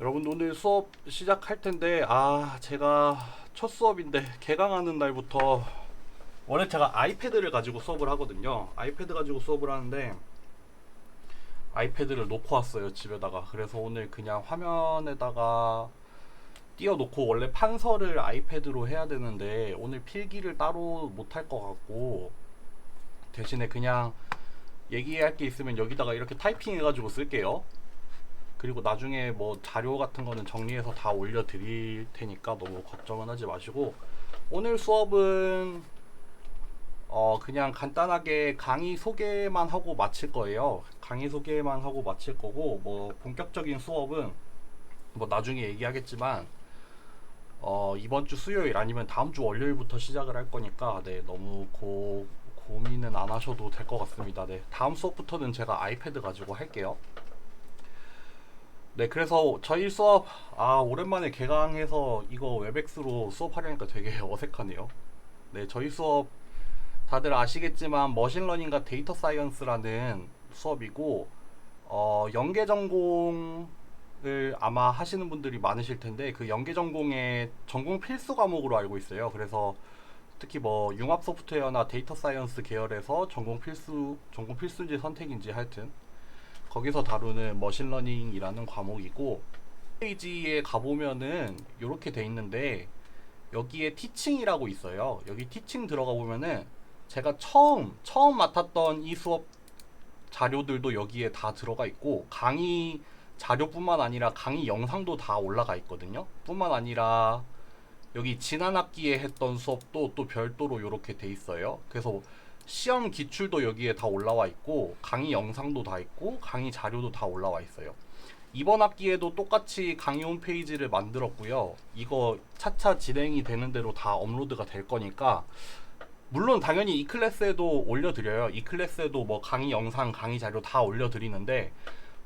여러분 오늘 수업 시작할 텐데 제가 첫 수업인데 개강하는 날부터 원래 제가 아이패드를 가지고 수업을 하거든요. 아이패드 가지고 수업을 하는데 아이패드를 놓고 왔어요 집에다가. 그래서 오늘 그냥 화면에다가 띄워놓고, 원래 판서를 아이패드로 해야 되는데 오늘 필기를 따로 못할 것 같고 대신에 그냥 얘기할 게 있으면 여기다가 이렇게 타이핑 해가지고 쓸게요. 그리고 나중에 뭐 자료 같은 거는 정리해서 다 올려 드릴 테니까 너무 걱정은 하지 마시고, 오늘 수업은 그냥 간단하게 강의 소개만 하고 마칠 거예요. 강의 소개만 하고 마칠 거고, 뭐 본격적인 수업은 뭐 나중에 얘기하겠지만 이번 주 수요일 아니면 다음 주 월요일부터 시작을 할 거니까 너무 고민은 안 하셔도 될 것 같습니다. 다음 수업부터는 제가 아이패드 가지고 할게요. 그래서 저희 수업 오랜만에 개강해서 이거 웹엑스로 수업하려니까 되게 어색하네요. 저희 수업 다들 아시겠지만 머신러닝과 데이터 사이언스라는 수업이고, 연계 전공을 아마 하시는 분들이 많으실 텐데 그 연계 전공의 전공 필수 과목으로 알고 있어요. 그래서 특히 뭐 융합 소프트웨어나 데이터 사이언스 계열에서 전공 필수인지 선택인지 하여튼 거기서 다루는 머신러닝이라는 과목이고, 페이지에 가보면은 이렇게 돼 있는데 여기에 티칭이라고 있어요. 여기 티칭 들어가 보면은 제가 처음 맡았던 이 수업 자료들도 여기에 다 들어가 있고, 강의 자료뿐만 아니라 강의 영상도 다 올라가 있거든요. 뿐만 아니라 여기 지난 학기에 했던 수업도 또 별도로 이렇게 돼 있어요. 그래서 시험 기출도 여기에 다 올라와 있고, 강의 영상도 다 있고, 강의 자료도 다 올라와 있어요. 이번 학기에도 똑같이 강의 홈페이지를 만들었고요. 이거 차차 진행이 되는 대로 다 업로드가 될 거니까, 물론 당연히 이 클래스에도 올려드려요. 이 클래스에도 뭐 강의 영상, 강의 자료 다 올려드리는데,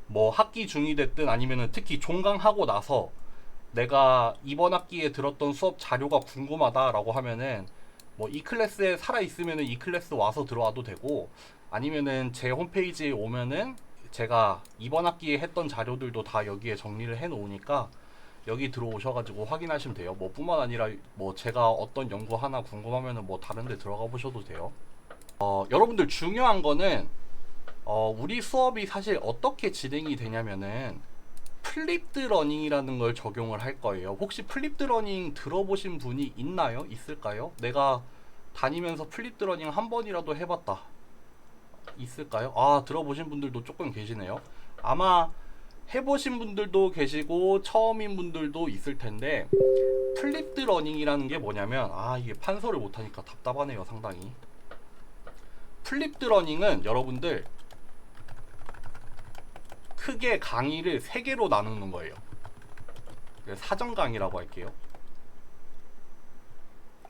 뭐 학기 중이 됐든 아니면은 특히 종강하고 나서 내가 이번 학기에 들었던 수업 자료가 궁금하다라고 하면은 뭐 이 클래스에 살아 있으면은 이 클래스 와서 들어와도 되고, 아니면은 제 홈페이지에 오면은 제가 이번 학기에 했던 자료들도 다 여기에 정리를 해 놓으니까 여기 들어오셔가지고 확인하시면 돼요. 뭐 뿐만 아니라 뭐 제가 어떤 연구 하나 궁금하면은 뭐 다른 데 들어가 보셔도 돼요. 여러분들 중요한 거는 우리 수업이 사실 어떻게 진행이 되냐면은 플립드 러닝이라는 걸 적용을 할 거예요. 혹시 플립드 러닝 들어보신 분이 있나요? 있을까요? 내가 다니면서 플립드 러닝 한 번이라도 해봤다, 있을까요? 들어보신 분들도 조금 계시네요. 아마 해보신 분들도 계시고 처음인 분들도 있을 텐데, 플립드 러닝이라는 게 뭐냐면 이게 판서를 못하니까 답답하네요 상당히. 플립드 러닝은 여러분들 크게 강의를 3개로 나누는 거예요. 사전 강의라고 할게요.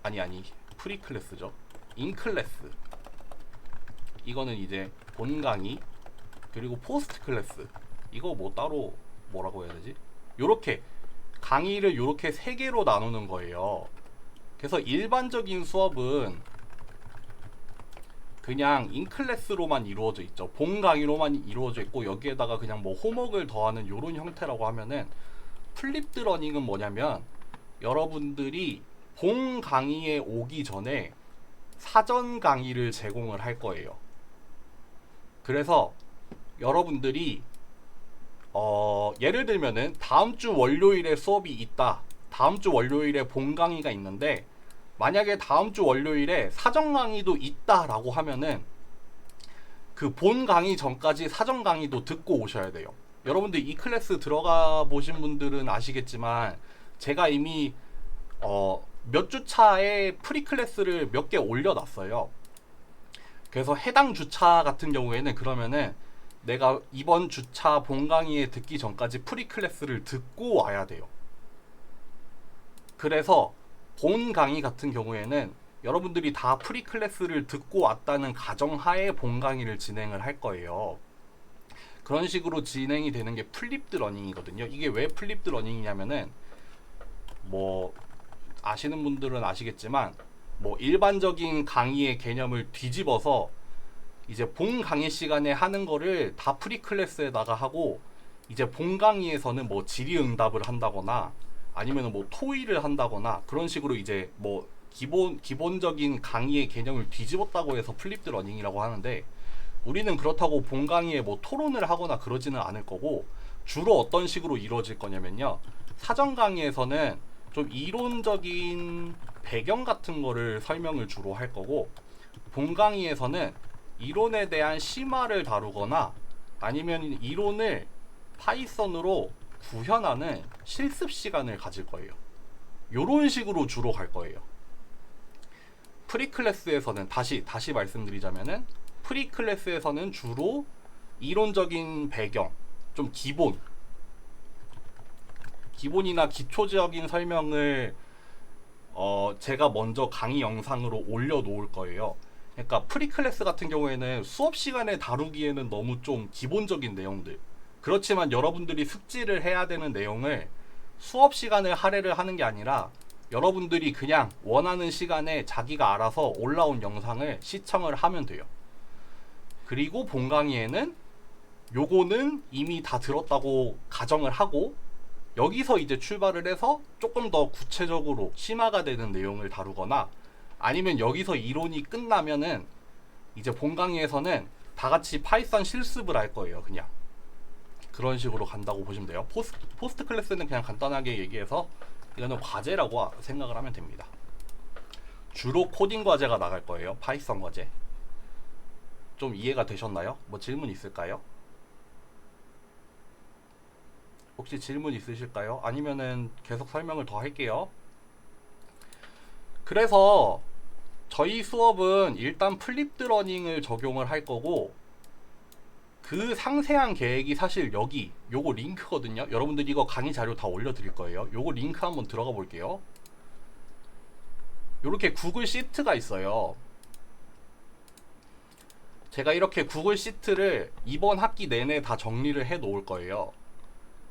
아니 프리 클래스죠. 인 클래스, 이거는 이제 본 강의, 그리고 포스트 클래스, 이거 뭐 따로 뭐라고 해야 되지? 요렇게 강의를 요렇게 3개로 나누는 거예요. 그래서 일반적인 수업은 그냥 인클래스로만 이루어져 있죠. 본 강의로만 이루어져 있고 여기에다가 그냥 뭐 호목을 더하는 요런 형태라고 하면은, 플립드 러닝은 뭐냐면 여러분들이 본 강의에 오기 전에 사전 강의를 제공을 할 거예요. 그래서 여러분들이 예를 들면은 다음 주 월요일에 수업이 있다. 다음 주 월요일에 본 강의가 있는데 만약에 다음 주 월요일에 사전 강의도 있다라고 하면은 그 본 강의 전까지 사전 강의도 듣고 오셔야 돼요. 여러분들 이 클래스 들어가 보신 분들은 아시겠지만 제가 이미 몇 주 차에 프리 클래스를 몇 개 올려놨어요. 그래서 해당 주차 같은 경우에는 그러면은 내가 이번 주차 본 강의에 듣기 전까지 프리 클래스를 듣고 와야 돼요. 그래서 본 강의 같은 경우에는 여러분들이 다 프리 클래스를 듣고 왔다는 가정하에 본 강의를 진행을 할 거예요. 그런 식으로 진행이 되는 게 플립드 러닝이거든요. 이게 왜 플립드 러닝이냐면은 뭐 아시는 분들은 아시겠지만 뭐 일반적인 강의의 개념을 뒤집어서 이제 본 강의 시간에 하는 거를 다 프리 클래스에다가 하고, 이제 본 강의에서는 뭐 질의응답을 한다거나 아니면 뭐 토의를 한다거나 그런 식으로 이제 뭐 기본적인 강의의 개념을 뒤집었다고 해서 플립드 러닝이라고 하는데, 우리는 그렇다고 본 강의에 뭐 토론을 하거나 그러지는 않을 거고, 주로 어떤 식으로 이루어질 거냐면요, 사전 강의에서는 좀 이론적인 배경 같은 거를 설명을 주로 할 거고, 본 강의에서는 이론에 대한 심화를 다루거나 아니면 이론을 파이썬으로 구현하는 실습 시간을 가질 거예요. 요런 식으로 주로 갈 거예요. 프리클래스에서는 다시 말씀드리자면은, 프리클래스에서는 주로 이론적인 배경, 좀 기본이나 기초적인 설명을 제가 먼저 강의 영상으로 올려놓을 거예요. 그러니까 프리클래스 같은 경우에는 수업 시간에 다루기에는 너무 좀 기본적인 내용들, 그렇지만 여러분들이 숙지를 해야 되는 내용을 수업 시간을 할애를 하는 게 아니라 여러분들이 그냥 원하는 시간에 자기가 알아서 올라온 영상을 시청을 하면 돼요. 그리고 본 강의에는 요거는 이미 다 들었다고 가정을 하고, 여기서 이제 출발을 해서 조금 더 구체적으로 심화가 되는 내용을 다루거나, 아니면 여기서 이론이 끝나면은 이제 본 강의에서는 다 같이 파이썬 실습을 할 거예요. 그냥 그런 식으로 간다고 보시면 돼요. 포스트 클래스는 그냥 간단하게 얘기해서 이거는 과제라고 생각을 하면 됩니다. 주로 코딩 과제가 나갈 거예요. 파이썬 과제. 좀 이해가 되셨나요? 뭐 질문 있을까요? 혹시 질문 있으실까요? 아니면은 계속 설명을 더 할게요. 그래서 저희 수업은 일단 플립드 러닝을 적용을 할 거고, 그 상세한 계획이 사실 여기 요거 링크거든요. 여러분들 이거 강의 자료 다 올려드릴 거예요. 요거 링크 한번 들어가 볼게요. 요렇게 구글 시트가 있어요. 제가 이렇게 구글 시트를 이번 학기 내내 다 정리를 해 놓을 거예요.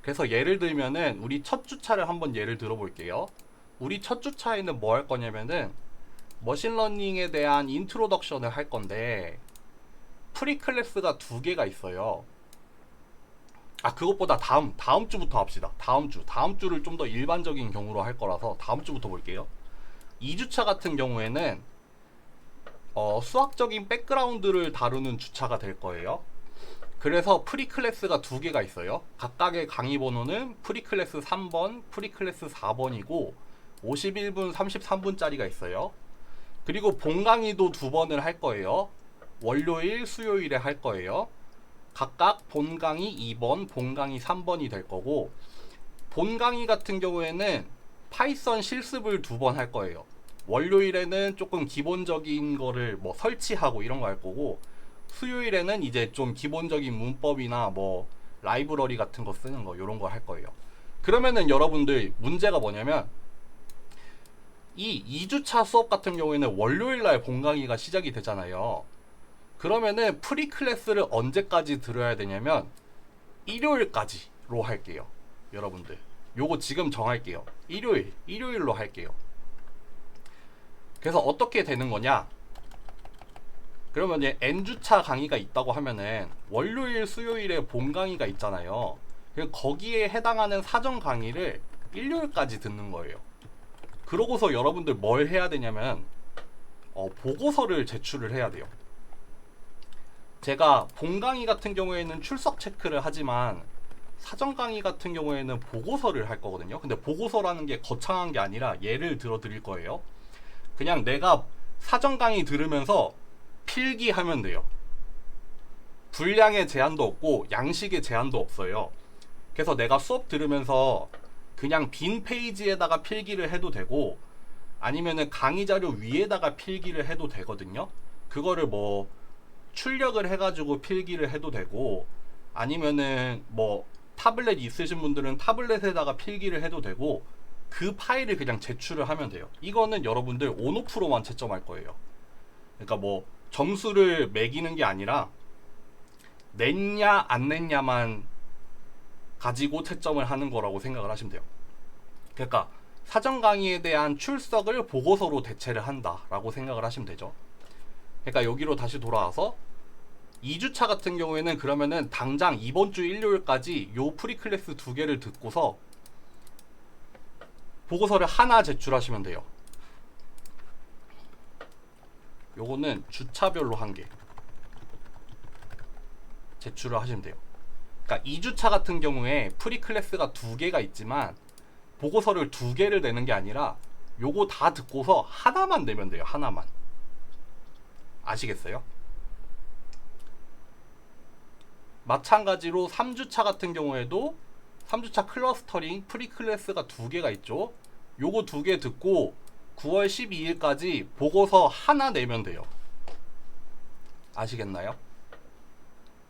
그래서 예를 들면은 우리 첫 주차를 한번 예를 들어 볼게요. 우리 첫 주차에는 뭐 할 거냐면은 머신러닝에 대한 인트로덕션을 할 건데, 프리클래스가 2개가 있어요. 그것보다 다음 주부터 합시다. 다음 주를 좀 더 일반적인 경우로 할 거라서 다음 주부터 볼게요. 2주차 같은 경우에는 수학적인 백그라운드를 다루는 주차가 될 거예요. 그래서 프리클래스가 2개가 있어요. 각각의 강의 번호는 프리클래스 3번, 프리클래스 4번이고 51분, 33분짜리가 있어요. 그리고 본 강의도 2번을 할 거예요. 월요일, 수요일에 할 거예요. 각각 본 강의 2번, 본 강의 3번이 될 거고, 본 강의 같은 경우에는 파이썬 실습을 2번 할 거예요. 월요일에는 조금 기본적인 거를 뭐 설치하고 이런 거 할 거고, 수요일에는 이제 좀 기본적인 문법이나 뭐 라이브러리 같은 거 쓰는 거, 요런 거 할 거예요. 그러면은 여러분들 문제가 뭐냐면, 이 2주차 수업 같은 경우에는 월요일날 본 강의가 시작이 되잖아요. 그러면은 프리클래스를 언제까지 들어야 되냐면 일요일까지로 할게요. 여러분들 요거 지금 정할게요. 일요일로 할게요. 그래서 어떻게 되는 거냐, 그러면 이제 N주차 강의가 있다고 하면은 월요일, 수요일에 본 강의가 있잖아요. 거기에 해당하는 사전 강의를 일요일까지 듣는 거예요. 그러고서 여러분들 뭘 해야 되냐면 보고서를 제출을 해야 돼요. 제가 본 강의 같은 경우에는 출석 체크를 하지만 사전 강의 같은 경우에는 보고서를 할 거거든요. 근데 보고서라는 게 거창한 게 아니라 예를 들어 드릴 거예요. 그냥 내가 사전 강의 들으면서 필기하면 돼요. 분량의 제한도 없고 양식의 제한도 없어요. 그래서 내가 수업 들으면서 그냥 빈 페이지에다가 필기를 해도 되고, 아니면은 강의 자료 위에다가 필기를 해도 되거든요. 그거를 뭐 출력을 해가지고 필기를 해도 되고, 아니면은 뭐 타블렛 있으신 분들은 타블렛에다가 필기를 해도 되고, 그 파일을 그냥 제출을 하면 돼요. 이거는 여러분들 온오프로만 채점할 거예요. 그러니까 뭐 점수를 매기는 게 아니라 냈냐 안 냈냐만 가지고 채점을 하는 거라고 생각을 하시면 돼요. 그러니까 사전 강의에 대한 출석을 보고서로 대체를 한다라고 생각을 하시면 되죠. 그러니까 여기로 다시 돌아와서 2주차 같은 경우에는 그러면은 당장 이번 주 일요일까지 요 프리클래스 2개를 듣고서 보고서를 하나 제출하시면 돼요. 요거는 주차별로 한 개 제출을 하시면 돼요. 그러니까 2주차 같은 경우에 프리클래스가 2개가 있지만 보고서를 2개를 내는 게 아니라 요거 다 듣고서 하나만 내면 돼요. 하나만. 아시겠어요? 마찬가지로 3주차 같은 경우에도 3주차 클러스터링 프리클래스가 2개가 있죠. 요거 2개 듣고 9월 12일까지 보고서 하나 내면 돼요. 아시겠나요?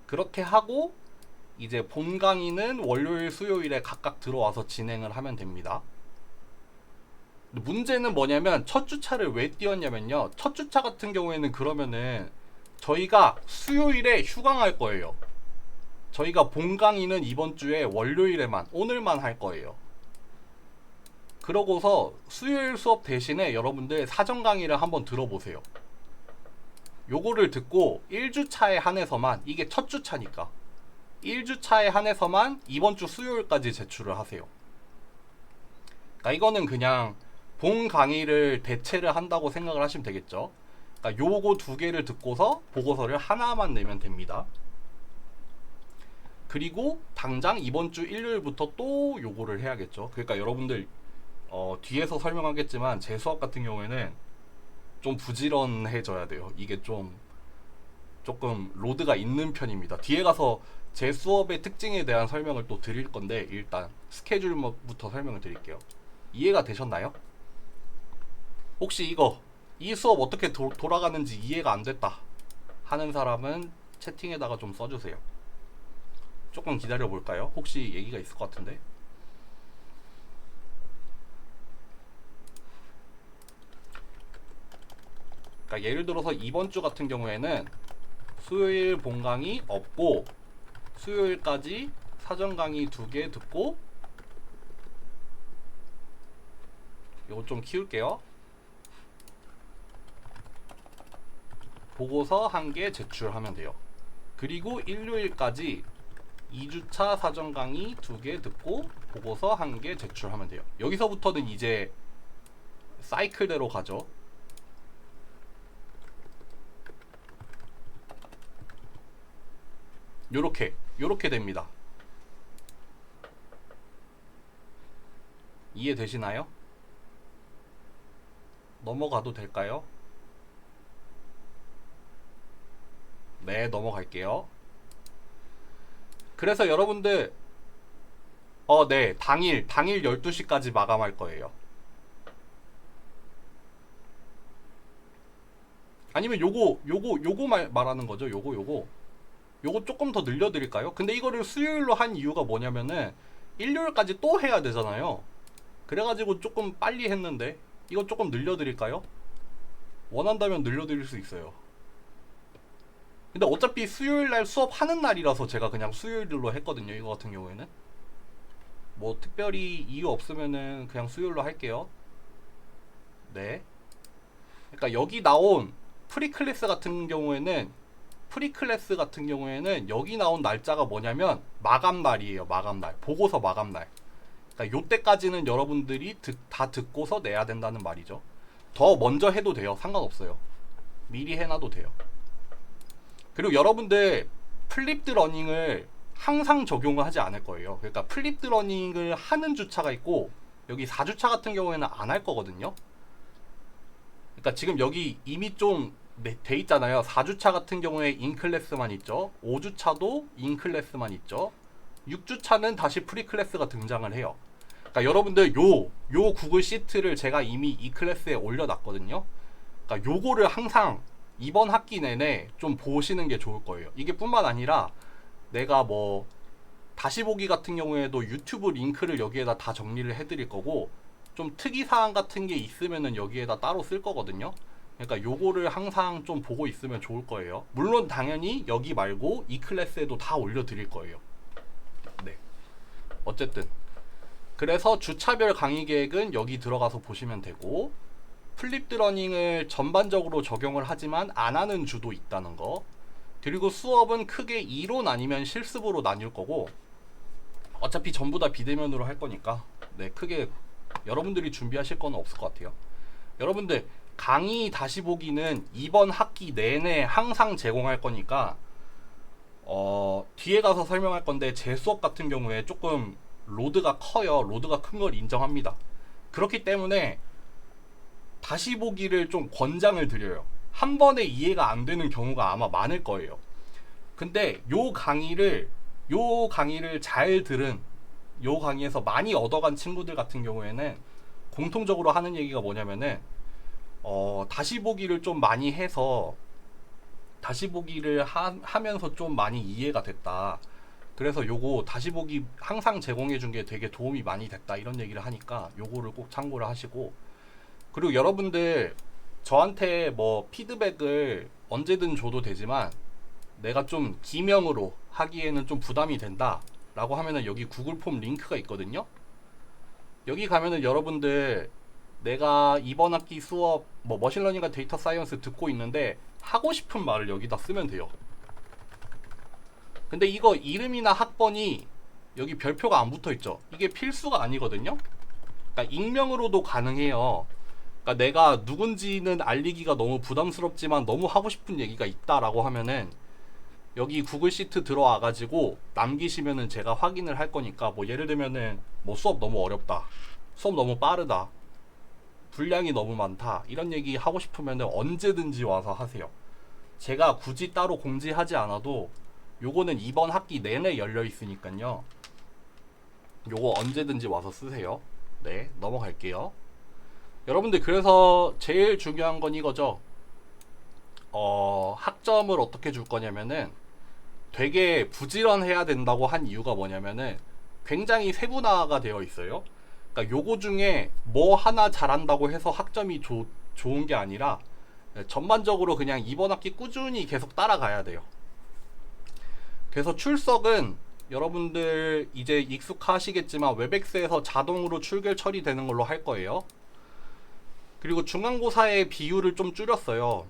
그렇게 하고 이제 본 강의는 월요일, 수요일에 각각 들어와서 진행을 하면 됩니다. 문제는 뭐냐면 첫 주차를 왜 띄웠냐면요. 첫 주차 같은 경우에는 그러면은 저희가 수요일에 휴강할 거예요. 저희가 본 강의는 이번 주에 월요일에만, 오늘만 할 거예요. 그러고서 수요일 수업 대신에 여러분들 사전 강의를 한번 들어보세요. 요거를 듣고 1주차에 한해서만, 이게 첫 주차니까 1주차에 한해서만 이번 주 수요일까지 제출을 하세요. 그러니까 이거는 그냥 본 강의를 대체를 한다고 생각을 하시면 되겠죠. 그러니까 요거 2개를 듣고서 보고서를 하나만 내면 됩니다. 그리고 당장 이번 주 일요일부터 또 요거를 해야겠죠. 그러니까 여러분들 뒤에서 설명하겠지만 제 수업 같은 경우에는 좀 부지런해져야 돼요. 이게 조금 로드가 있는 편입니다. 뒤에 가서 제 수업의 특징에 대한 설명을 또 드릴 건데 일단 스케줄부터 설명을 드릴게요. 이해가 되셨나요? 혹시 이 수업 어떻게 돌아가는지 이해가 안 됐다 하는 사람은 채팅에다가 좀 써주세요. 조금 기다려 볼까요? 혹시 얘기가 있을 것 같은데. 그러니까 예를 들어서 이번 주 같은 경우에는 수요일 본 강의 없고 수요일까지 사전 강의 2개 듣고, 이거 좀 키울게요. 보고서 1개 제출하면 돼요. 그리고 일요일까지 2주차 사전 강의 2개 듣고 보고서 1개 제출하면 돼요. 여기서부터는 이제 사이클대로 가죠. 요렇게 됩니다. 이해되시나요? 넘어가도 될까요? 네, 넘어갈게요. 그래서 여러분들 네, 당일 12시까지 마감할 거예요. 아니면 요거 말하는 거죠. 요거 조금 더 늘려드릴까요? 근데 이거를 수요일로 한 이유가 뭐냐면은 일요일까지 또 해야 되잖아요. 그래가지고 조금 빨리 했는데 이거 조금 늘려드릴까요? 원한다면 늘려드릴 수 있어요. 근데 어차피 수요일날 수업하는 날이라서 제가 그냥 수요일로 했거든요. 이거 같은 경우에는 뭐 특별히 이유 없으면은 그냥 수요일로 할게요. 네. 그러니까 여기 나온 프리클래스 같은 경우에는 여기 나온 날짜가 뭐냐면 마감날이에요. 마감날. 보고서 마감날. 그러니까 요때까지는 여러분들이 다 듣고서 내야 된다는 말이죠. 더 먼저 해도 돼요. 상관없어요. 미리 해놔도 돼요. 그리고 여러분들 플립드 러닝을 항상 적용을 하지 않을 거예요. 그러니까 플립드 러닝을 하는 주차가 있고 여기 4주차 같은 경우에는 안 할 거거든요. 그러니까 지금 여기 이미 좀 돼 있잖아요. 4주차 같은 경우에 인클래스만 있죠. 5주차도 인클래스만 있죠. 6주차는 다시 프리클래스가 등장을 해요. 그러니까 여러분들 요 구글 시트를 제가 이미 이 클래스에 올려놨거든요. 그러니까 요거를 항상 이번 학기 내내 좀 보시는 게 좋을 거예요. 이게 뿐만 아니라 내가 뭐 다시 보기 같은 경우에도 유튜브 링크를 여기에다 다 정리를 해드릴 거고, 좀 특이사항 같은 게 있으면은 여기에다 따로 쓸 거거든요. 그러니까 요거를 항상 좀 보고 있으면 좋을 거예요. 물론 당연히 여기 말고 이 클래스에도 다 올려드릴 거예요. 네. 어쨌든 그래서 주차별 강의 계획은 여기 들어가서 보시면 되고, 플립드 러닝을 전반적으로 적용을 하지만 안 하는 주도 있다는 거, 그리고 수업은 크게 이론 아니면 실습으로 나뉠 거고, 어차피 전부 다 비대면으로 할 거니까 네, 크게 여러분들이 준비하실 건 없을 것 같아요. 여러분들 강의 다시 보기는 이번 학기 내내 항상 제공할 거니까 뒤에 가서 설명할 건데, 제 수업 같은 경우에 조금 로드가 커요. 로드가 큰 걸 인정합니다. 그렇기 때문에 다시 보기를 좀 권장을 드려요. 한 번에 이해가 안 되는 경우가 아마 많을 거예요. 근데 요 강의를 잘 들은, 요 강의에서 많이 얻어간 친구들 같은 경우에는 공통적으로 하는 얘기가 뭐냐면은 다시 보기를 좀 많이 해서 다시 보기를 하면서 좀 많이 이해가 됐다. 그래서 요거 다시 보기 항상 제공해 준 게 되게 도움이 많이 됐다, 이런 얘기를 하니까 요거를 꼭 참고를 하시고, 그리고 여러분들 저한테 뭐 피드백을 언제든 줘도 되지만, 내가 좀 기명으로 하기에는 좀 부담이 된다 라고 하면은 여기 구글 폼 링크가 있거든요. 여기 가면은 여러분들 내가 이번 학기 수업 뭐 머신러닝과 데이터 사이언스 듣고 있는데 하고 싶은 말을 여기다 쓰면 돼요. 근데 이거 이름이나 학번이 여기 별표가 안 붙어 있죠. 이게 필수가 아니거든요. 그러니까 익명으로도 가능해요. 그러니까 내가 누군지는 알리기가 너무 부담스럽지만 너무 하고 싶은 얘기가 있다라고 하면은 여기 구글 시트 들어와 가지고 남기시면은 제가 확인을 할 거니까, 뭐 예를 들면은 뭐 수업 너무 어렵다, 수업 너무 빠르다, 분량이 너무 많다, 이런 얘기 하고 싶으면은 언제든지 와서 하세요. 제가 굳이 따로 공지하지 않아도 요거는 이번 학기 내내 열려 있으니까요. 요거 언제든지 와서 쓰세요. 네, 넘어갈게요. 여러분들 그래서 제일 중요한 건 이거죠. 학점을 어떻게 줄 거냐면은 되게 부지런해야 된다고 한 이유가 뭐냐면은 굉장히 세분화가 되어 있어요. 그러니까 요거 중에 뭐 하나 잘한다고 해서 학점이 좋은 게 아니라 전반적으로 그냥 이번 학기 꾸준히 계속 따라가야 돼요. 그래서 출석은 여러분들 이제 익숙하시겠지만 웹엑스에서 자동으로 출결 처리되는 걸로 할 거예요. 그리고 중간고사의 비율을 좀 줄였어요.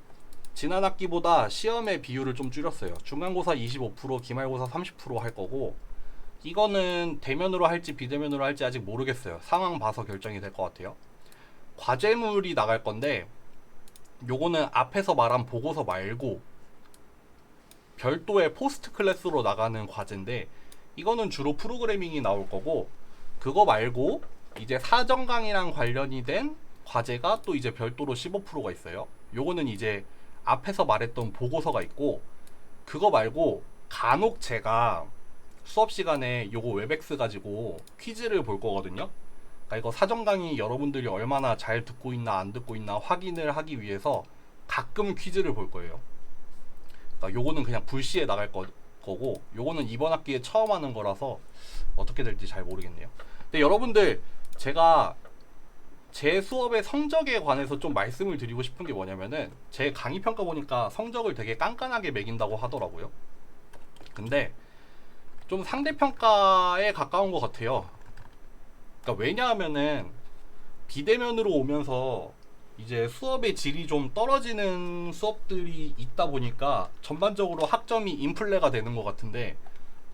지난 학기보다 시험의 비율을 좀 줄였어요. 중간고사 25%, 기말고사 30% 할 거고, 이거는 대면으로 할지 비대면으로 할지 아직 모르겠어요. 상황 봐서 결정이 될 것 같아요. 과제물이 나갈 건데, 요거는 앞에서 말한 보고서 말고 별도의 포스트 클래스로 나가는 과제인데, 이거는 주로 프로그래밍이 나올 거고, 그거 말고 이제 사정강이랑 관련이 된 과제가 또 이제 별도로 15%가 있어요. 요거는 이제 앞에서 말했던 보고서가 있고, 그거 말고 간혹 제가 수업 시간에 요거 웹엑스 가지고 퀴즈를 볼 거거든요. 그러니까 이거 사전 강의 여러분들이 얼마나 잘 듣고 있나 안 듣고 있나 확인을 하기 위해서 가끔 퀴즈를 볼 거예요. 그러니까 요거는 그냥 불시에 나갈 거고, 요거는 이번 학기에 처음 하는 거라서 어떻게 될지 잘 모르겠네요. 근데 여러분들 제가 제 수업의 성적에 관해서 좀 말씀을 드리고 싶은 게 뭐냐면은, 제 강의 평가 보니까 성적을 되게 깐깐하게 매긴다고 하더라고요. 근데 좀 상대평가에 가까운 것 같아요. 그러니까 왜냐하면은 비대면으로 오면서 이제 수업의 질이 좀 떨어지는 수업들이 있다 보니까 전반적으로 학점이 인플레가 되는 것 같은데,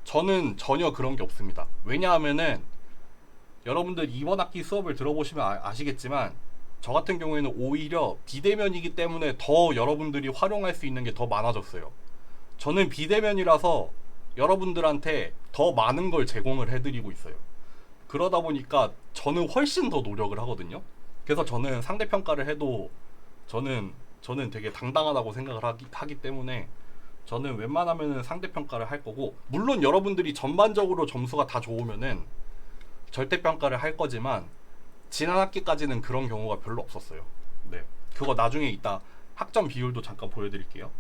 저는 전혀 그런 게 없습니다. 왜냐하면은 여러분들 이번 학기 수업을 들어보시면 아시겠지만, 저 같은 경우에는 오히려 비대면이기 때문에 더 여러분들이 활용할 수 있는 게 더 많아졌어요. 저는 비대면이라서 여러분들한테 더 많은 걸 제공을 해드리고 있어요. 그러다 보니까 저는 훨씬 더 노력을 하거든요. 그래서 저는 상대평가를 해도 저는 되게 당당하다고 생각을 하기 때문에 저는 웬만하면 상대평가를 할 거고, 물론 여러분들이 전반적으로 점수가 다 좋으면은 절대평가를 할 거지만, 지난 학기까지는 그런 경우가 별로 없었어요. 네, 그거 나중에 이따 학점 비율도 잠깐 보여드릴게요.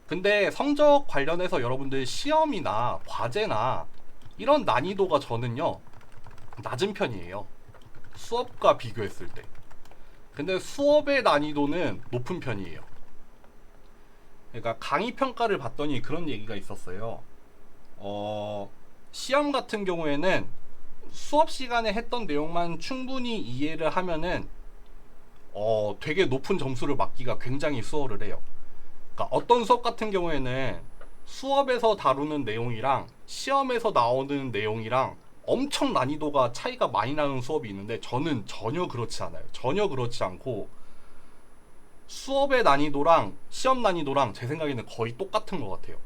근데 성적 관련해서 여러분들 시험이나 과제나 이런 난이도가 저는요 낮은 편이에요. 수업과 비교했을 때. 근데 수업의 난이도는 높은 편이에요. 그러니까 강의 평가를 봤더니 그런 얘기가 있었어요. 시험 같은 경우에는 수업 시간에 했던 내용만 충분히 이해를 하면은 되게 높은 점수를 맞기가 굉장히 수월을 해요. 그러니까 어떤 수업 같은 경우에는 수업에서 다루는 내용이랑 시험에서 나오는 내용이랑 엄청 난이도가 차이가 많이 나는 수업이 있는데 저는 전혀 그렇지 않아요. 전혀 그렇지 않고 수업의 난이도랑 시험 난이도랑 제 생각에는 거의 똑같은 것 같아요.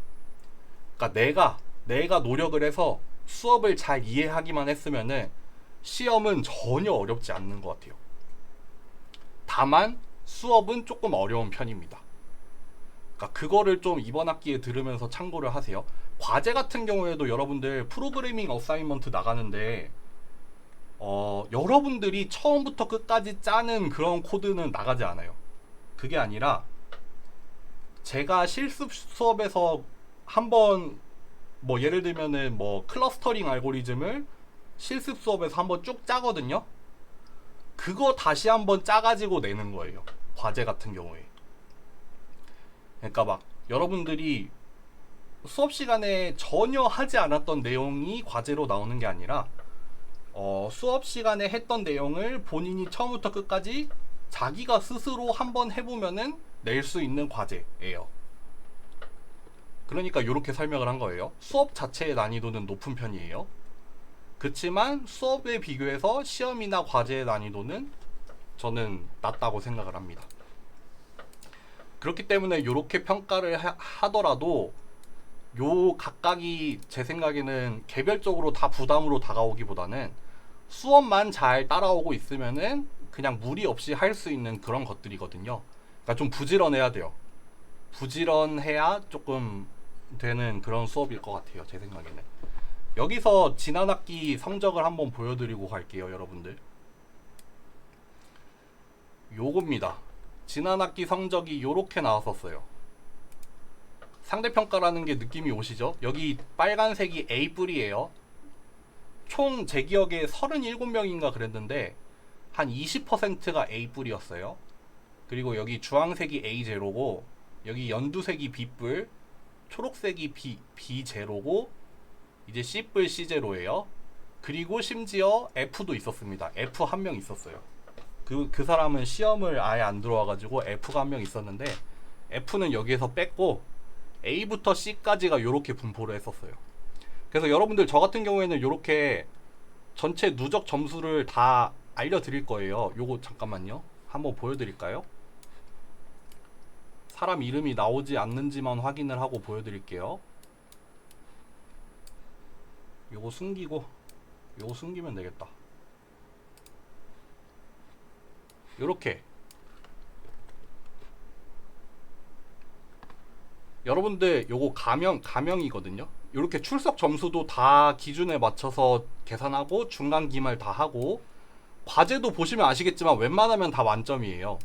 그러니까 내가 노력을 해서 수업을 잘 이해하기만 했으면은 시험은 전혀 어렵지 않는 것 같아요. 다만 수업은 조금 어려운 편입니다. 그러니까 그거를 좀 이번 학기에 들으면서 참고를 하세요. 과제 같은 경우에도 여러분들 프로그래밍 어사이먼트 나가는데 여러분들이 처음부터 끝까지 짜는 그런 코드는 나가지 않아요. 그게 아니라 제가 실습 수업에서 한번 뭐 예를 들면은 뭐 클러스터링 알고리즘을 실습 수업에서 한번 쭉 짜거든요. 그거 다시 한번 짜가지고 내는 거예요. 과제 같은 경우에. 그러니까 막 여러분들이 수업 시간에 전혀 하지 않았던 내용이 과제로 나오는 게 아니라 수업 시간에 했던 내용을 본인이 처음부터 끝까지 자기가 스스로 한번 해보면은 낼 수 있는 과제예요. 그러니까 이렇게 설명을 한 거예요. 수업 자체의 난이도는 높은 편이에요. 그렇지만 수업에 비교해서 시험이나 과제의 난이도는 저는 낮다고 생각을 합니다. 그렇기 때문에 이렇게 평가를 하더라도 요 각각이 제 생각에는 개별적으로 다 부담으로 다가오기보다는 수업만 잘 따라오고 있으면은 그냥 무리 없이 할 수 있는 그런 것들이거든요. 그러니까 좀 부지런해야 돼요. 부지런해야 조금 되는 그런 수업일 것 같아요. 제 생각에는. 여기서 지난 학기 성적을 한번 보여드리고 갈게요. 여러분들. 요겁니다. 지난 학기 성적이 요렇게 나왔었어요. 상대평가라는 게 느낌이 오시죠? 여기 빨간색이 A뿔이에요. 총 제 기억에 37명인가 그랬는데 한 20%가 A뿔이었어요. 그리고 여기 주황색이 A0고 여기 연두색이 B뿔, 초록색이 B0고 이제 C뿔 C0예요. 그리고 심지어 F도 있었습니다. F 한 명 있었어요. 그 사람은 시험을 아예 안 들어와가지고 F가 한 명 있었는데 F는 여기에서 뺐고 A부터 C까지가 이렇게 분포를 했었어요. 그래서 여러분들 저 같은 경우에는 이렇게 전체 누적 점수를 다 알려드릴 거예요. 요거 잠깐만요. 한번 보여드릴까요? 사람 이름이 나오지 않는지만 확인을 하고 보여드릴게요. 요거 숨기고 요거 숨기면 되겠다. 요렇게 여러분들 요거 가명이거든요. 요렇게 출석 점수도 다 기준에 맞춰서 계산하고 중간 기말 다 하고 과제도 보시면 아시겠지만 웬만하면 다 만점이에요.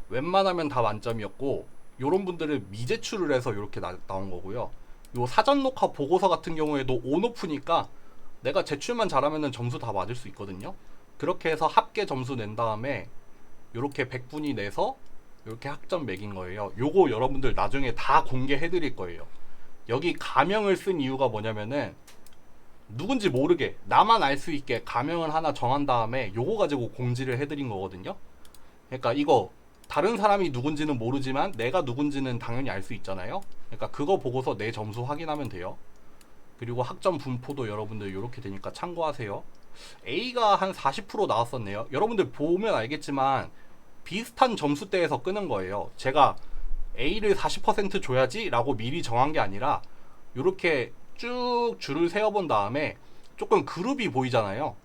웬만하면 다 만점이었고 요런 분들은 미제출을 해서 요렇게 나온 거고요. 요 사전 녹화 보고서 같은 경우에도 온오프니까 내가 제출만 잘하면 점수 다 맞을 수 있거든요. 그렇게 해서 합계 점수 낸 다음에 요렇게 100분이 내서 이렇게 학점 매긴 거예요. 요거 여러분들 나중에 다 공개해 드릴 거예요. 여기 가명을 쓴 이유가 뭐냐면은 누군지 모르게 나만 알 수 있게 가명을 하나 정한 다음에 요거 가지고 공지를 해 드린 거거든요. 그러니까 이거 다른 사람이 누군지는 모르지만 내가 누군지는 당연히 알 수 있잖아요. 그러니까 그거 보고서 내 점수 확인하면 돼요. 그리고 학점 분포도 여러분들 이렇게 되니까 참고하세요. A가 한 40% 나왔었네요. 여러분들 보면 알겠지만 비슷한 점수대에서 끄는 거예요. 제가 A를 40% 줘야지 라고 미리 정한 게 아니라 이렇게 쭉 줄을 세워본 다음에 조금 그룹이 보이잖아요.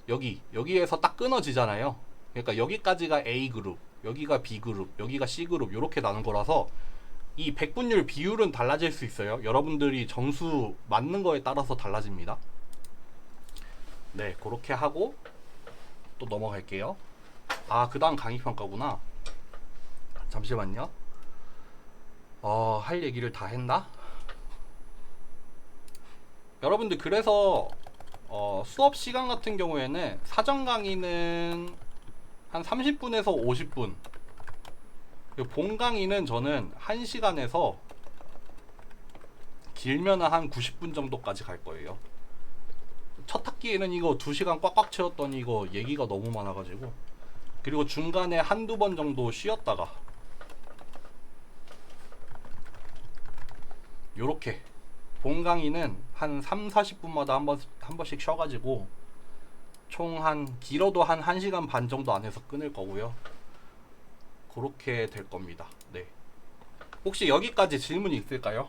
여기에서 딱 끊어지잖아요. 그러니까 여기까지가 A그룹, 여기가 B그룹, 여기가 C그룹 이렇게 나눈 거라서 이 백분율 비율은 달라질 수 있어요. 여러분들이 점수 맞는 거에 따라서 달라집니다. 네, 그렇게 하고 또 넘어갈게요. 아, 그 다음 강의평가구나. 잠시만요. 할 얘기를 다 했나? 여러분들 그래서 수업 시간 같은 경우에는 사전 강의는 한 30분에서 50분, 본 강의는 저는 1시간에서 길면 한 90분 정도까지 갈 거예요. 첫 학기에는 이거 2시간 꽉꽉 채웠더니 이거 얘기가 너무 많아가지고, 그리고 중간에 한두 번 정도 쉬었다가 요렇게 본 강의는 한 3, 40분마다 한 번씩 쉬어가지고 총 한 길어도 한 1시간 반 정도 안에서 끊을 거고요. 그렇게 될 겁니다. 네. 혹시 여기까지 질문이 있을까요?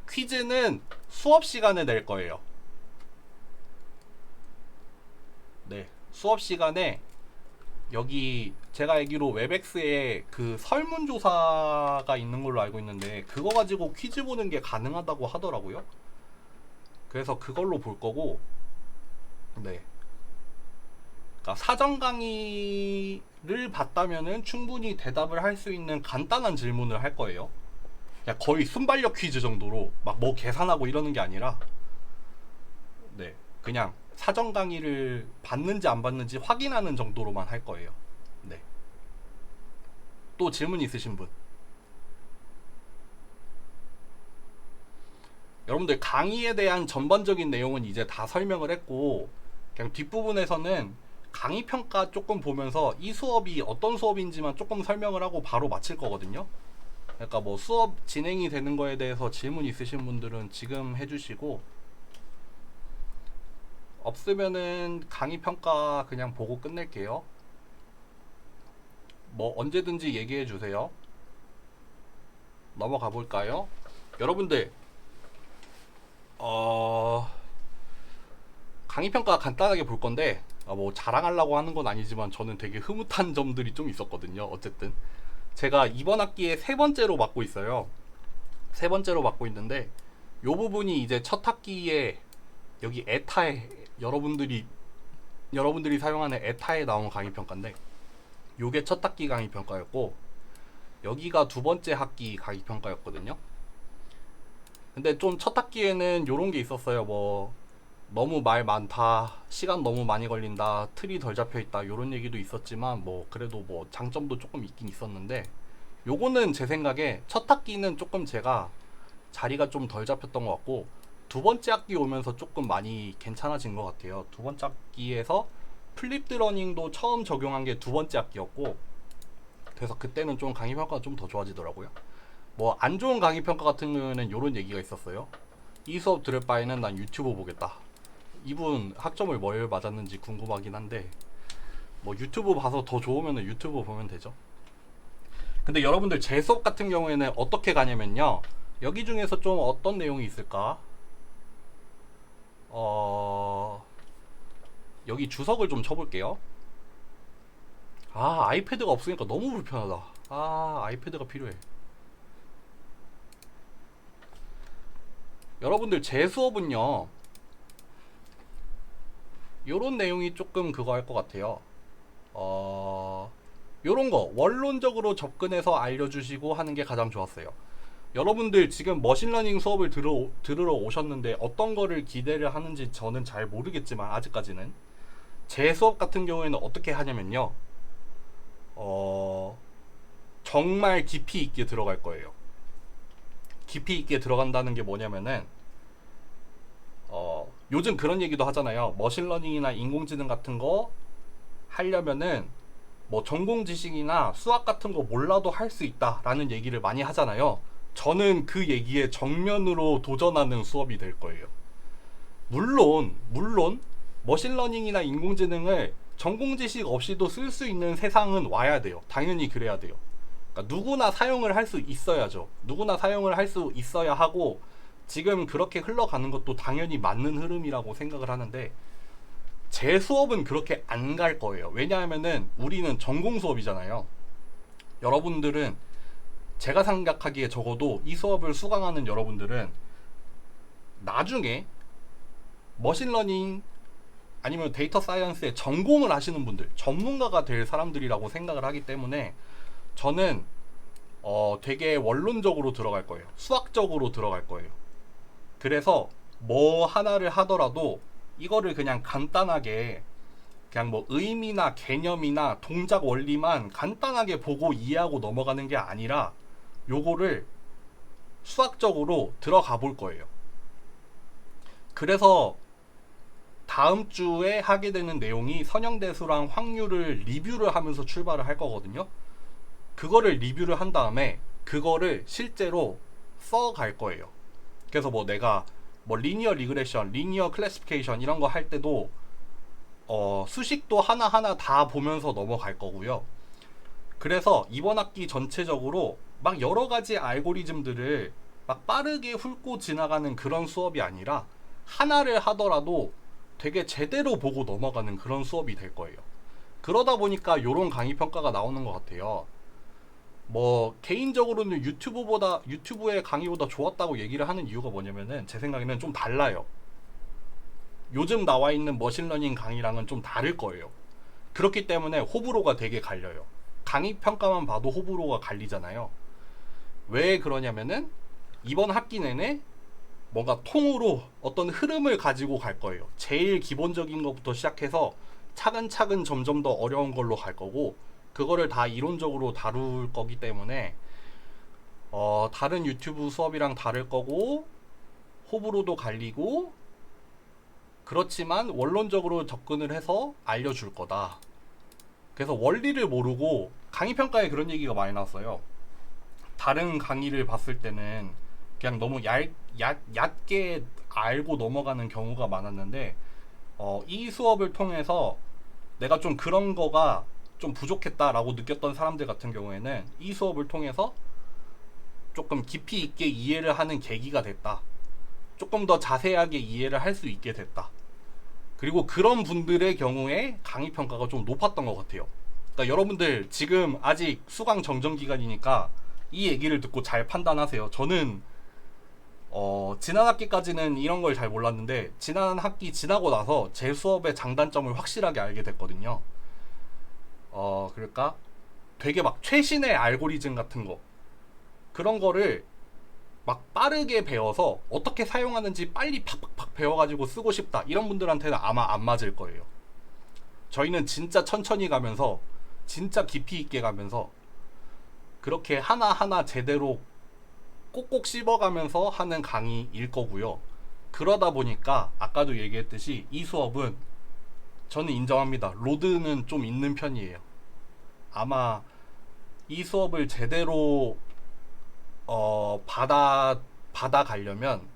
퀴즈는 수업 시간에 낼 거예요. 네. 수업 시간에 여기 제가 알기로 웹엑스에 그 설문조사가 있는 걸로 알고 있는데 그거 가지고 퀴즈 보는 게 가능하다고 하더라고요. 그래서 그걸로 볼 거고, 네. 그러니까 사전 강의를 봤다면은 충분히 대답을 할 수 있는 간단한 질문을 할 거예요. 그냥 거의 순발력 퀴즈 정도로 막 뭐 계산하고 이러는 게 아니라, 네, 그냥 사전 강의를 봤는지 안 봤는지 확인하는 정도로만 할 거예요. 네. 또 질문 있으신 분? 여러분들 강의에 대한 전반적인 내용은 이제 다 설명을 했고, 그냥 뒷부분에서는 강의 평가 조금 보면서 이 수업이 어떤 수업인지만 조금 설명을 하고 바로 마칠 거거든요. 그러니까 뭐 수업 진행이 되는 거에 대해서 질문 있으신 분들은 지금 해주시고, 없으면은 강의 평가 그냥 보고 끝낼게요. 뭐 언제든지 얘기해 주세요. 넘어가 볼까요? 여러분들 강의 평가 간단하게 볼 건데, 뭐 자랑하려고 하는 건 아니지만 저는 되게 흐뭇한 점들이 좀 있었거든요. 어쨌든 제가 이번 학기에 세 번째로 맡고 있어요. 세 번째로 맡고 있는데 요 부분이 이제 첫 학기에 여기 에타에 여러분들이 사용하는 에타에 나온 강의 평가인데, 요게 첫 학기 강의 평가였고 여기가 두 번째 학기 강의 평가였거든요. 근데 좀 첫 학기에는 요런 게 있었어요. 뭐 너무 말 많다, 시간 너무 많이 걸린다, 틀이 덜 잡혀 있다, 요런 얘기도 있었지만 뭐 그래도 뭐 장점도 조금 있긴 있었는데, 요거는 제 생각에 첫 학기는 조금 제가 자리가 좀 덜 잡혔던 것 같고 두 번째 학기 오면서 조금 많이 괜찮아진 것 같아요. 두 번째 학기에서 플립드 러닝도 처음 적용한 게 두 번째 학기였고, 그래서 그때는 좀 강의 평가가 좀 더 좋아지더라고요. 뭐 안 좋은 강의 평가 같은 경우에는 요런 얘기가 있었어요. 이 수업 들을 바에는 난 유튜브 보겠다. 이분 학점을 뭘 맞았는지 궁금하긴 한데, 뭐 유튜브 봐서 더 좋으면 유튜브 보면 되죠. 근데 여러분들 제 수업 같은 경우에는 어떻게 가냐면요, 여기 중에서 좀 어떤 내용이 있을까? 여기 주석을 좀 쳐볼게요. 아, 아이패드가 없으니까 너무 불편하다. 아, 아이패드가 필요해. 여러분들 제 수업은요, 요런 내용이 조금 그거 할 것 같아요. 요런 거 원론적으로 접근해서 알려주시고 하는 게 가장 좋았어요. 여러분들 지금 머신러닝 수업을 들으러 오셨는데 어떤 거를 기대를 하는지 저는 잘 모르겠지만, 아직까지는 제 수업 같은 경우에는 어떻게 하냐면요, 정말 깊이 있게 들어갈 거예요. 깊이 있게 들어간다는 게 뭐냐면은, 요즘 그런 얘기도 하잖아요. 머신러닝이나 인공지능 같은 거 하려면은 뭐 전공 지식이나 수학 같은 거 몰라도 할 수 있다라는 얘기를 많이 하잖아요. 저는 그 얘기에 정면으로 도전하는 수업이 될 거예요. 물론 머신러닝이나 인공지능을 전공 지식 없이도 쓸 수 있는 세상은 와야 돼요. 당연히 그래야 돼요. 그러니까 누구나 사용을 할 수 있어야죠. 누구나 사용을 할 수 있어야 하고, 지금 그렇게 흘러가는 것도 당연히 맞는 흐름이라고 생각을 하는데, 제 수업은 그렇게 안 갈 거예요. 왜냐하면은 우리는 전공 수업이잖아요. 여러분들은, 제가 생각하기에 적어도 이 수업을 수강하는 여러분들은 나중에 머신러닝 아니면 데이터 사이언스에 전공을 하시는 분들, 전문가가 될 사람들이라고 생각을 하기 때문에 저는 되게 원론적으로 들어갈 거예요. 수학적으로 들어갈 거예요. 그래서 뭐 하나를 하더라도 이거를 그냥 간단하게, 그냥 뭐 의미나 개념이나 동작 원리만 간단하게 보고 이해하고 넘어가는 게 아니라 요거를 수학적으로 들어가 볼 거예요. 그래서 다음 주에 하게 되는 내용이 선형대수랑 확률을 리뷰를 하면서 출발을 할 거거든요. 그거를 리뷰를 한 다음에 그거를 실제로 써 갈 거예요. 그래서 뭐 내가 뭐 리니어 리그레션, 리니어 클래시피케이션 이런 거 할 때도 수식도 하나하나 다 보면서 넘어갈 거고요. 그래서 이번 학기 전체적으로 막 여러 가지 알고리즘들을 막 빠르게 훑고 지나가는 그런 수업이 아니라 하나를 하더라도 되게 제대로 보고 넘어가는 그런 수업이 될 거예요. 그러다 보니까 요런 강의 평가가 나오는 것 같아요. 뭐 개인적으로는 유튜브의 강의보다 좋았다고 얘기를 하는 이유가 뭐냐면은 제 생각에는 좀 달라요. 요즘 나와 있는 머신러닝 강의랑은 좀 다를 거예요. 그렇기 때문에 호불호가 되게 갈려요. 강의 평가만 봐도 호불호가 갈리잖아요. 왜 그러냐면은 이번 학기 내내 뭔가 통으로 어떤 흐름을 가지고 갈 거예요. 제일 기본적인 것부터 시작해서 차근차근 점점 더 어려운 걸로 갈 거고, 그거를 다 이론적으로 다룰 거기 때문에 다른 유튜브 수업이랑 다를 거고, 호불호도 갈리고, 그렇지만 원론적으로 접근을 해서 알려줄 거다. 그래서 원리를 모르고 강의 평가에 그런 얘기가 많이 나왔어요. 다른 강의를 봤을 때는 그냥 너무 얕게 알고 넘어가는 경우가 많았는데, 이 수업을 통해서 내가 좀 그런 거가 좀 부족했다라고 느꼈던 사람들 같은 경우에는 이 수업을 통해서 조금 깊이 있게 이해를 하는 계기가 됐다. 조금 더 자세하게 이해를 할 수 있게 됐다. 그리고 그런 분들의 경우에 강의 평가가 좀 높았던 것 같아요. 그러니까 여러분들 지금 아직 수강 정정 기간이니까 이 얘기를 듣고 잘 판단하세요. 저는 지난 학기까지는 이런 걸 잘 몰랐는데 지난 학기 지나고 나서 제 수업의 장단점을 확실하게 알게 됐거든요. 그러니까 되게 막 최신의 알고리즘 같은 거, 그런 거를 막 빠르게 배워서 어떻게 사용하는지 빨리 팍팍팍 배워가지고 쓰고 싶다, 이런 분들한테는 아마 안 맞을 거예요. 저희는 진짜 천천히 가면서 진짜 깊이 있게 가면서 그렇게 하나하나 제대로 꼭꼭 씹어가면서 하는 강의일 거고요. 그러다 보니까 아까도 얘기했듯이 이 수업은 저는 인정합니다. 로드는 좀 있는 편이에요. 아마 이 수업을 제대로 받아가려면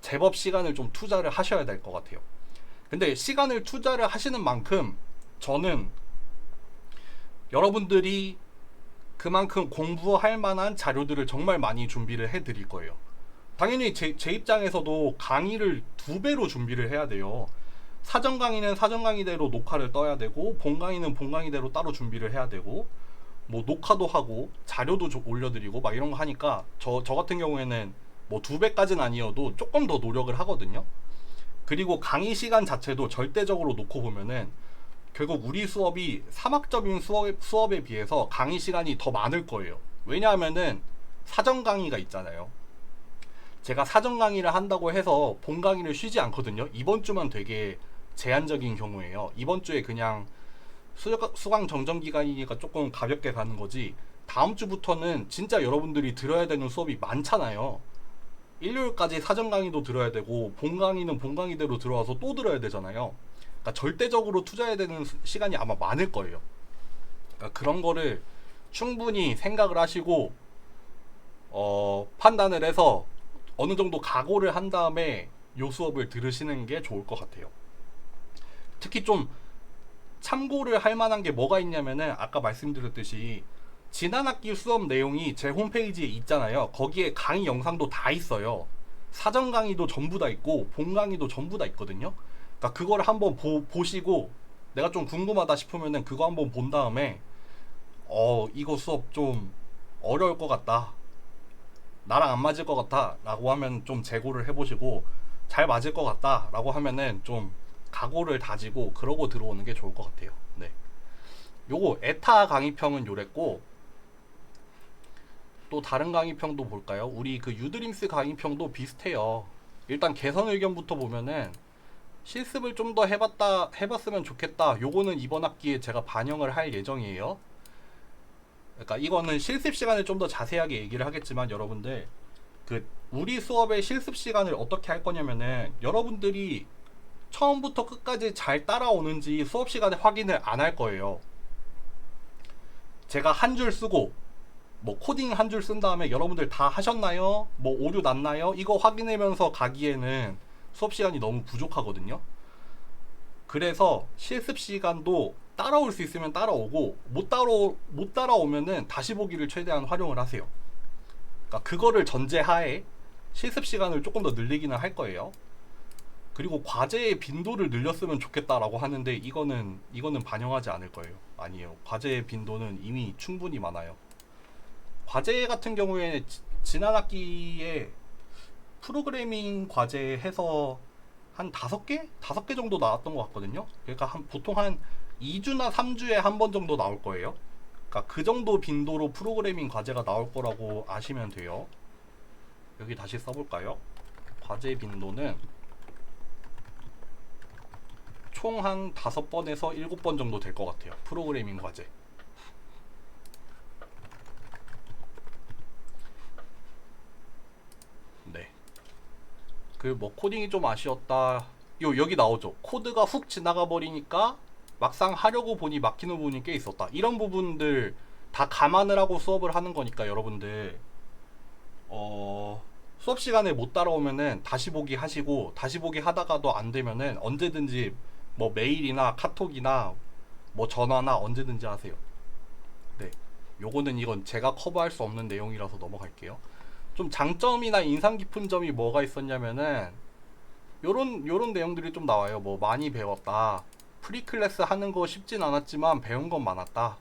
제법 시간을 좀 투자를 하셔야 될 것 같아요. 근데 시간을 투자를 하시는 만큼 저는 여러분들이 그만큼 공부할 만한 자료들을 정말 많이 준비를 해드릴 거예요. 당연히 제 입장에서도 강의를 2배로 준비를 해야 돼요. 사전 강의는 사전 강의대로 녹화를 떠야 되고, 본 강의는 본 강의대로 따로 준비를 해야 되고, 뭐 녹화도 하고 자료도 올려드리고 막 이런 거 하니까 저 같은 경우에는 뭐 2배까지는 아니어도 조금 더 노력을 하거든요. 그리고 강의 시간 자체도 절대적으로 놓고 보면은 결국 우리 수업이 사막적인 수업에 비해서 강의 시간이 더 많을 거예요. 왜냐하면은 사전 강의가 있잖아요. 제가 사전 강의를 한다고 해서 본 강의를 쉬지 않거든요. 이번 주만 되게 제한적인 경우에요. 이번 주에 그냥 수강 정정 기간이니까 조금 가볍게 가는 거지, 다음 주부터는 진짜 여러분들이 들어야 되는 수업이 많잖아요. 일요일까지 사전 강의도 들어야 되고, 본 강의는 본 강의대로 들어와서 또 들어야 되잖아요. 그러니까 절대적으로 투자해야 되는 시간이 아마 많을 거예요. 그러니까 그런 거를 충분히 생각을 하시고 판단을 해서 어느 정도 각오를 한 다음에 요 수업을 들으시는 게 좋을 것 같아요. 특히 좀 참고를 할 만한 게 뭐가 있냐면은 아까 말씀드렸듯이 지난 학기 수업 내용이 제 홈페이지에 있잖아요. 거기에 강의 영상도 다 있어요. 사전 강의도 전부 다 있고 본 강의도 전부 다 있거든요. 그러니까 그걸 한번 보시고 내가 좀 궁금하다 싶으면은 그거 한번 본 다음에 이거 수업 좀 어려울 것 같다, 나랑 안 맞을 것 같다 라고 하면 좀 재고를 해보시고, 잘 맞을 것 같다 라고 하면은 좀 각오를 다지고 그러고 들어오는 게 좋을 것 같아요. 네, 요거 에타 강의평은 요랬고, 또 다른 강의평도 볼까요? 우리 그 유드림스 강의평도 비슷해요. 일단 개선 의견부터 보면은 실습을 좀 더 해봤으면 좋겠다, 요거는 이번 학기에 제가 반영을 할 예정이에요. 그러니까 이거는 실습 시간을 좀 더 자세하게 얘기를 하겠지만, 여러분들 그 우리 수업의 실습 시간을 어떻게 할 거냐면은 여러분들이 처음부터 끝까지 잘 따라오는지 수업 시간에 확인을 안 할 거예요. 제가 한 줄 쓰고 뭐 코딩 한 줄 쓴 다음에 여러분들 다 하셨나요? 뭐 오류 났나요? 이거 확인하면서 가기에는 수업 시간이 너무 부족하거든요. 그래서 실습 시간도 따라올 수 있으면 따라오고 못 따라오면은 다시 보기를 최대한 활용을 하세요. 그러니까 그거를 전제하에 실습 시간을 조금 더 늘리기는 할 거예요. 그리고 과제의 빈도를 늘렸으면 좋겠다라고 하는데 이거는 반영하지 않을 거예요. 아니에요. 과제의 빈도는 이미 충분히 많아요. 과제 같은 경우에 지난 학기에 프로그래밍 과제 해서 한 5개? 5개 정도 나왔던 것 같거든요. 그러니까 보통 한 2주나 3주에 한 번 정도 나올 거예요. 그러니까 그 정도 빈도로 프로그래밍 과제가 나올 거라고 아시면 돼요. 여기 다시 써볼까요? 과제 빈도는 총 한 5번에서 7번 정도 될 것 같아요. 프로그래밍 과제. 네. 그 뭐 코딩이 좀 아쉬웠다. 여기 나오죠. 코드가 훅 지나가 버리니까 막상 하려고 보니 막히는 부분이 꽤 있었다. 이런 부분들 다 감안을 하고 수업을 하는 거니까 여러분들 수업 시간에 못 따라오면은 다시 보기 하시고, 다시 보기 하다가도 안 되면은 언제든지 뭐 메일이나 카톡이나 뭐 전화나 언제든지 하세요. 네. 이건 제가 커버할 수 없는 내용이라서 넘어갈게요. 좀 장점이나 인상 깊은 점이 뭐가 있었냐면은 요런 내용들이 좀 나와요. 뭐 많이 배웠다. 프리클래스 하는 거 쉽진 않았지만 배운 건 많았다.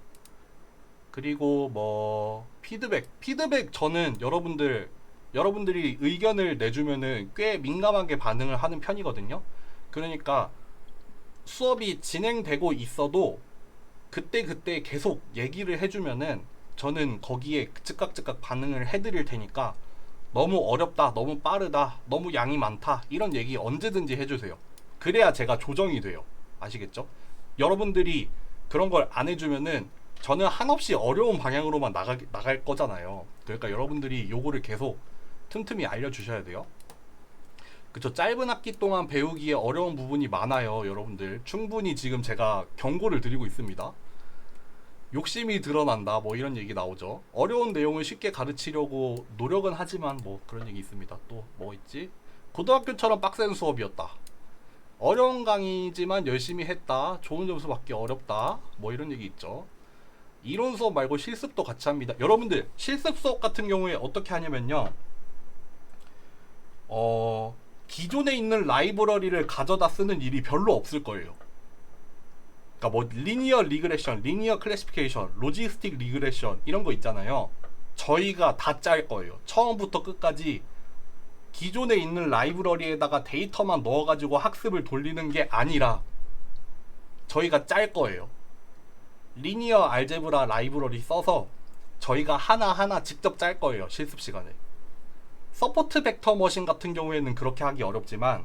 그리고 뭐 피드백 저는 여러분들이 의견을 내주면은 꽤 민감하게 반응을 하는 편이거든요. 그러니까 수업이 진행되고 있어도 그때 계속 얘기를 해주면은 저는 거기에 즉각 반응을 해드릴 테니까 너무 어렵다, 너무 빠르다, 너무 양이 많다 이런 얘기 언제든지 해주세요. 그래야 제가 조정이 돼요. 아시겠죠? 여러분들이 그런 걸 안 해주면은 저는 한없이 어려운 방향으로만 나갈 거잖아요. 그러니까 여러분들이 요거를 계속 틈틈이 알려주셔야 돼요. 그쵸. 짧은 학기 동안 배우기에 어려운 부분이 많아요. 여러분들 충분히 지금 제가 경고를 드리고 있습니다. 욕심이 드러난다 뭐 이런 얘기 나오죠. 어려운 내용을 쉽게 가르치려고 노력은 하지만 뭐 그런 얘기 있습니다. 또 뭐 있지? 고등학교처럼 빡센 수업이었다. 어려운 강의지만 열심히 했다. 좋은 점수 받기 어렵다. 뭐 이런 얘기 있죠. 이론 수업 말고 실습도 같이 합니다. 여러분들 실습 수업 같은 경우에 어떻게 하냐면요. 기존에 있는 라이브러리를 가져다 쓰는 일이 별로 없을 거예요. 그러니까 뭐 리니어 리그레션, 리니어 클래시피케이션, 로지스틱 리그레션 이런 거 있잖아요. 저희가 다 짤 거예요. 처음부터 끝까지 기존에 있는 라이브러리에다가 데이터만 넣어가지고 학습을 돌리는 게 아니라 저희가 짤 거예요. 리니어 알제브라 라이브러리 써서 저희가 하나하나 직접 짤 거예요. 실습 시간에. 서포트 벡터 머신 같은 경우에는 그렇게 하기 어렵지만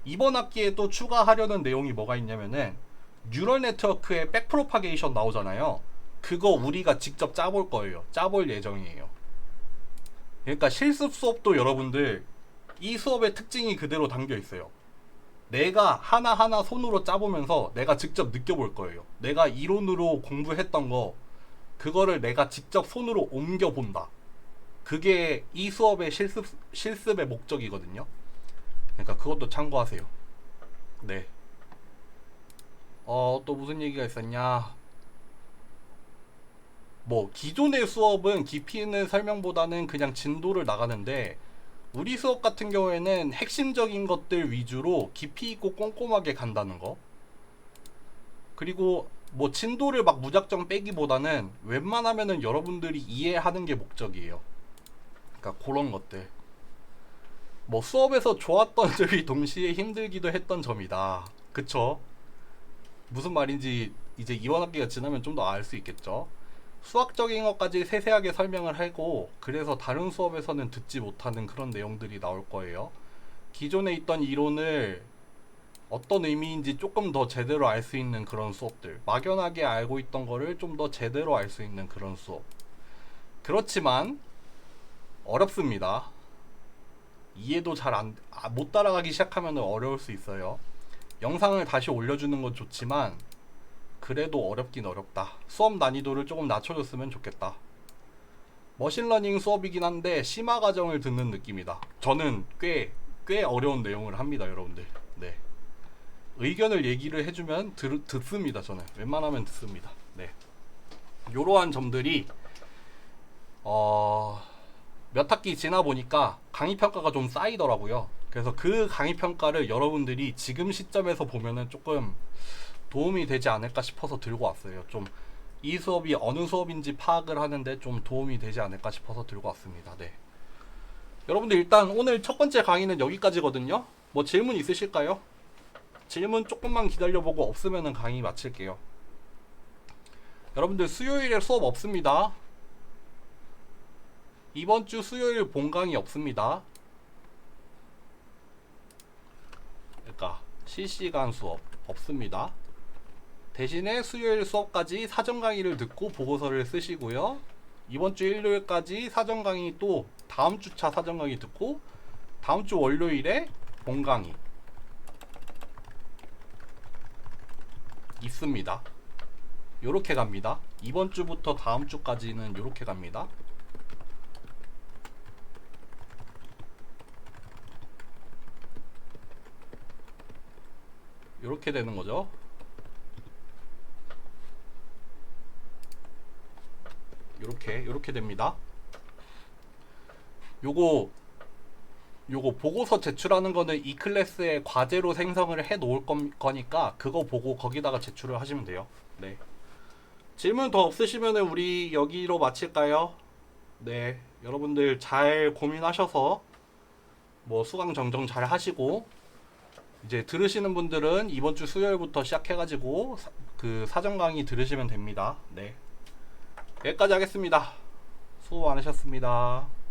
이번 학기에 또 추가하려는 내용이 뭐가 있냐면은 뉴럴 네트워크의 백프로파게이션 나오잖아요. 그거 우리가 직접 짜볼 거예요. 짜볼 예정이에요. 그러니까 실습 수업도 여러분들 이 수업의 특징이 그대로 담겨 있어요. 내가 하나하나 손으로 짜보면서 내가 직접 느껴볼 거예요. 내가 이론으로 공부했던 거 그거를 내가 직접 손으로 옮겨본다. 그게 이 수업의 실습의 목적이거든요. 그러니까 그것도 참고하세요. 네. 또 무슨 얘기가 있었냐? 뭐 기존의 수업은 깊이 있는 설명보다는 그냥 진도를 나가는데 우리 수업 같은 경우에는 핵심적인 것들 위주로 깊이 있고 꼼꼼하게 간다는 거. 그리고 뭐 진도를 막 무작정 빼기보다는 웬만하면은 여러분들이 이해하는 게 목적이에요. 그러니까 그런 것들. 뭐 수업에서 좋았던 점이 동시에 힘들기도 했던 점이다. 그쵸? 무슨 말인지 이제 이번 학기가 지나면 좀 더 알 수 있겠죠. 수학적인 것까지 세세하게 설명을 하고 그래서 다른 수업에서는 듣지 못하는 그런 내용들이 나올 거예요. 기존에 있던 이론을 어떤 의미인지 조금 더 제대로 알 수 있는 그런 수업들, 막연하게 알고 있던 거를 좀 더 제대로 알 수 있는 그런 수업. 그렇지만 어렵습니다. 이해도 잘 못 따라가기 시작하면 어려울 수 있어요. 영상을 다시 올려주는 건 좋지만 그래도 어렵긴 어렵다. 수업 난이도를 조금 낮춰줬으면 좋겠다. 머신러닝 수업이긴 한데 심화 과정을 듣는 느낌이다. 저는 꽤 어려운 내용을 합니다, 여러분들. 네. 의견을 얘기를 해주면 듣습니다. 저는 웬만하면 듣습니다. 네. 요러한 점들이 몇 학기 지나 보니까 강의 평가가 좀 쌓이더라고요. 그래서 그 강의 평가를 여러분들이 지금 시점에서 보면은 조금 도움이 되지 않을까 싶어서 들고 왔어요. 좀 이 수업이 어느 수업인지 파악을 하는데 좀 도움이 되지 않을까 싶어서 들고 왔습니다. 네. 여러분들 일단 오늘 첫 번째 강의는 여기까지거든요. 뭐 질문 있으실까요? 질문 조금만 기다려보고 없으면은 강의 마칠게요. 여러분들 수요일에 수업 없습니다. 이번 주 수요일 본강의 없습니다. 그러니까 실시간 수업 없습니다. 대신에 수요일 수업까지 사전 강의를 듣고 보고서를 쓰시고요. 이번 주 일요일까지 사전 강의 또 다음 주차 사전 강의 듣고 다음 주 월요일에 본 강의 있습니다. 요렇게 갑니다. 이번 주부터 다음 주까지는 요렇게 갑니다. 요렇게 되는 거죠. 요렇게 됩니다. 요거 보고서 제출하는 거는 이 클래스에 과제로 생성을 해 놓을 거니까 그거 보고 거기다가 제출을 하시면 돼요. 네. 질문 더 없으시면은 우리 여기로 마칠까요? 네. 여러분들 잘 고민하셔서 뭐 수강 정정 잘 하시고 이제 들으시는 분들은 이번 주 수요일부터 시작해가지고 그 사전 강의 들으시면 됩니다. 네. 여기까지 하겠습니다. 수고 많으셨습니다.